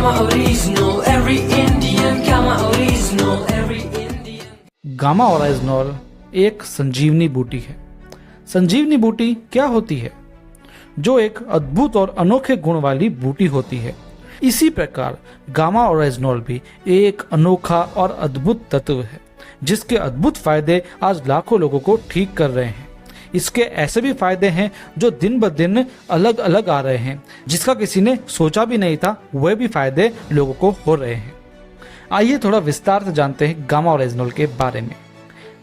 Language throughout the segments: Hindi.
Gamma Original, every Indian. Gamma Original, every Indian. Gamma original एक संजीवनी बूटी है। संजीवनी बूटी क्या होती है? जो एक अद्भुत और अनोखे गुण वाली बूटी होती है। इसी प्रकार गामा ओरिजिनल भी एक अनोखा और अद्भुत तत्व है, जिसके अद्भुत फायदे आज लाखों लोगों को ठीक कर रहे हैं। इसके ऐसे भी फायदे हैं जो दिन ब दिन अलग अलग आ रहे हैं, जिसका किसी ने सोचा भी नहीं था, वह भी फायदे लोगों को हो रहे हैं। आइए थोड़ा विस्तार से जानते हैं गामा ओरिजिनल के बारे में।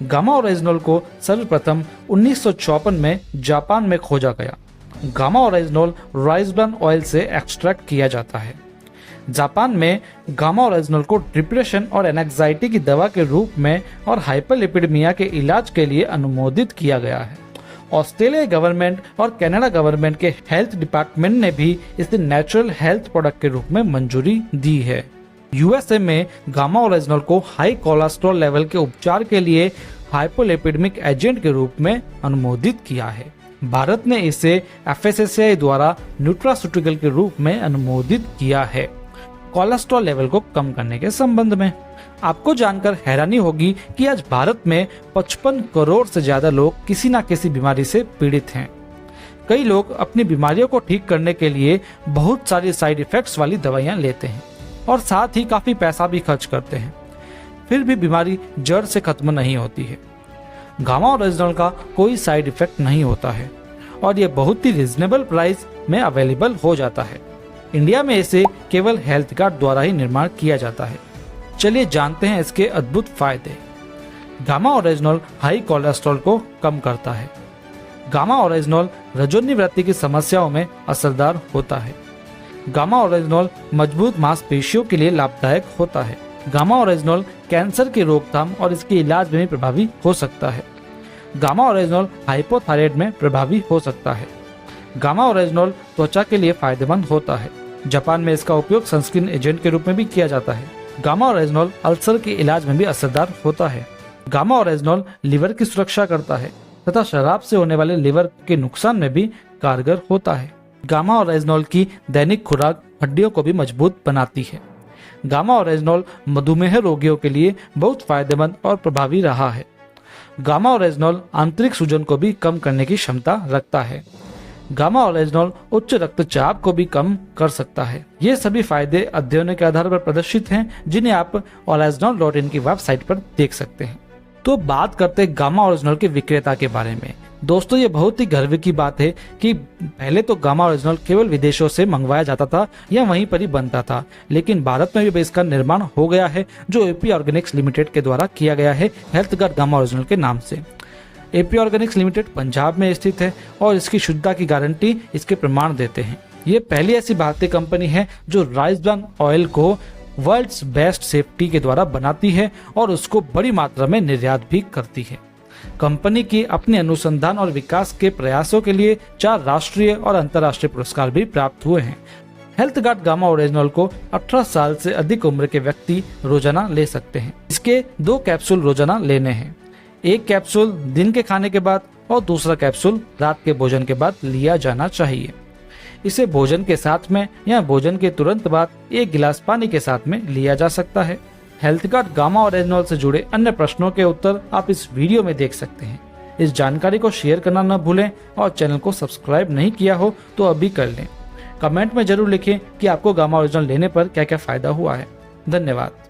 गामा ओरिजिनल को सर्वप्रथम 1954 में जापान में खोजा गया। Gamma original rice bran oil से एक्सट्रैक्ट किया जाता है। जापान में गामा ओरिजिनल को डिप्रेशन और एंजाइटी की दवा के रूप में और हाइपरलिपिडेमिया के इलाज के लिए अनुमोदित किया गया है। ऑस्ट्रेलिया गवर्नमेंट और कनाडा गवर्नमेंट के हेल्थ डिपार्टमेंट ने भी इसे नेचुरल हेल्थ प्रोडक्ट के रूप में मंजूरी दी है। यूएसए में गामा ओरिजिनल को हाई कोलेस्ट्रॉल लेवल के उपचार के लिए हाइपोलिपिडेमिक एजेंट के रूप में अनुमोदित किया है। भारत ने इसे एफएसएसएआई द्वारा न्यूट्रास्यूटिकल के रूप में अनुमोदित किया है कोलेस्ट्रॉल लेवल को कम करने के संबंध में। आपको जानकर हैरानी होगी कि आज भारत में 55 करोड़ से ज्यादा लोग किसी न किसी बीमारी से पीड़ित हैं। कई लोग अपनी बीमारियों को ठीक करने के लिए बहुत सारी साइड इफेक्ट्स वाली दवाइयां लेते हैं और साथ ही काफी पैसा भी खर्च करते हैं, फिर भी बीमारी जड़ से खत्म नहीं होती है। गामा ओरिजिनल का कोई साइड इफेक्ट नहीं होता है और ये बहुत ही रिजनेबल प्राइस में अवेलेबल हो जाता है। इंडिया में इसे केवल हेल्थ कार्ड द्वारा ही निर्माण किया जाता है। चलिए जानते हैं इसके अद्भुत फायदे। गामा ओरिजिनल हाई कोलेस्ट्रॉल को कम करता है। गामा ओरिजिनल रजोनिवृत्ति की समस्याओं में असरदार होता है। गामा ओरिजिनल मजबूत मांसपेशियों के लिए लाभदायक होता है। गामा ओरिजिनल कैंसर की रोकथाम और इसके इलाज में भी प्रभावी हो सकता है। गामा ओरिजिनल हाइपोथायराइड में प्रभावी हो सकता है। गामा ओरिजिनल त्वचा के लिए फायदेमंद होता है। जापान में इसका उपयोग सनस्क्रीन एजेंट के रूप में भी किया जाता है। गामा ओरिजिनल अल्सर के इलाज में भी असरदार होता है। गामा ओरिजिनल लिवर की सुरक्षा करता है तथा शराब से होने वाले लिवर के नुकसान में भी कारगर होता है। गामा ओरिजिनल की दैनिक खुराक हड्डियों को भी मजबूत बनाती है। गामा ओरिजिनल मधुमेह रोगियों के लिए बहुत फायदेमंद और प्रभावी रहा है। गामा ओरिजिनल आंतरिक सूजन को भी कम करने की क्षमता रखता है। गामा ओरिजिनल उच्च रक्तचाप को भी कम कर सकता है। ये सभी फायदे अध्ययनों के आधार पर प्रदर्शित हैं, जिन्हें आप original.in की वेबसाइट पर देख सकते हैं। तो बात करते हैं गामा ओरिजिनल के विक्रेता के बारे में। दोस्तों, ये बहुत ही गर्व की बात है कि पहले तो गामा ओरिजिनल केवल विदेशों से मंगवाया जाता था या वहीं पर ही बनता था, लेकिन भारत में भी इसका निर्माण हो गया है, जो एपी ऑर्गेनिक्स लिमिटेड के द्वारा किया गया है हेल्थ गार्ड गामा ओरिजिनल के नाम से। एपी ऑर्गेनिक्स लिमिटेड पंजाब में स्थित है और इसकी शुद्धता की गारंटी इसके प्रमाण देते हैं। ये पहली ऐसी भारतीय कंपनी है जो राइस ब्रान ऑयल को वर्ल्ड्स बेस्ट सेफ्टी के द्वारा बनाती है और उसको बड़ी मात्रा में निर्यात भी करती है। कंपनी की अपने अनुसंधान और विकास के प्रयासों के लिए 4 राष्ट्रीय और अंतर्राष्ट्रीय पुरस्कार भी प्राप्त हुए हैं। हेल्थ गार्ड गामा ओरिजिनल को 18 साल से अधिक उम्र के व्यक्ति रोजाना ले सकते हैं। इसके 2 कैप्सूल रोजाना लेने हैं। एक कैप्सूल दिन के खाने के बाद और दूसरा कैप्सूल रात के भोजन के बाद लिया जाना चाहिए। इसे भोजन के साथ में या भोजन के तुरंत बाद 1 गिलास पानी के साथ में लिया जा सकता है। हेल्थ गार्ड गामा ओरिजिनल से जुड़े अन्य प्रश्नों के उत्तर आप इस वीडियो में देख सकते हैं। इस जानकारी को शेयर करना न भूलें और चैनल को सब्सक्राइब नहीं किया हो तो अभी कर लें। कमेंट में जरूर लिखें कि आपको गामा ओरिजिनल लेने पर क्या क्या फायदा हुआ है। धन्यवाद।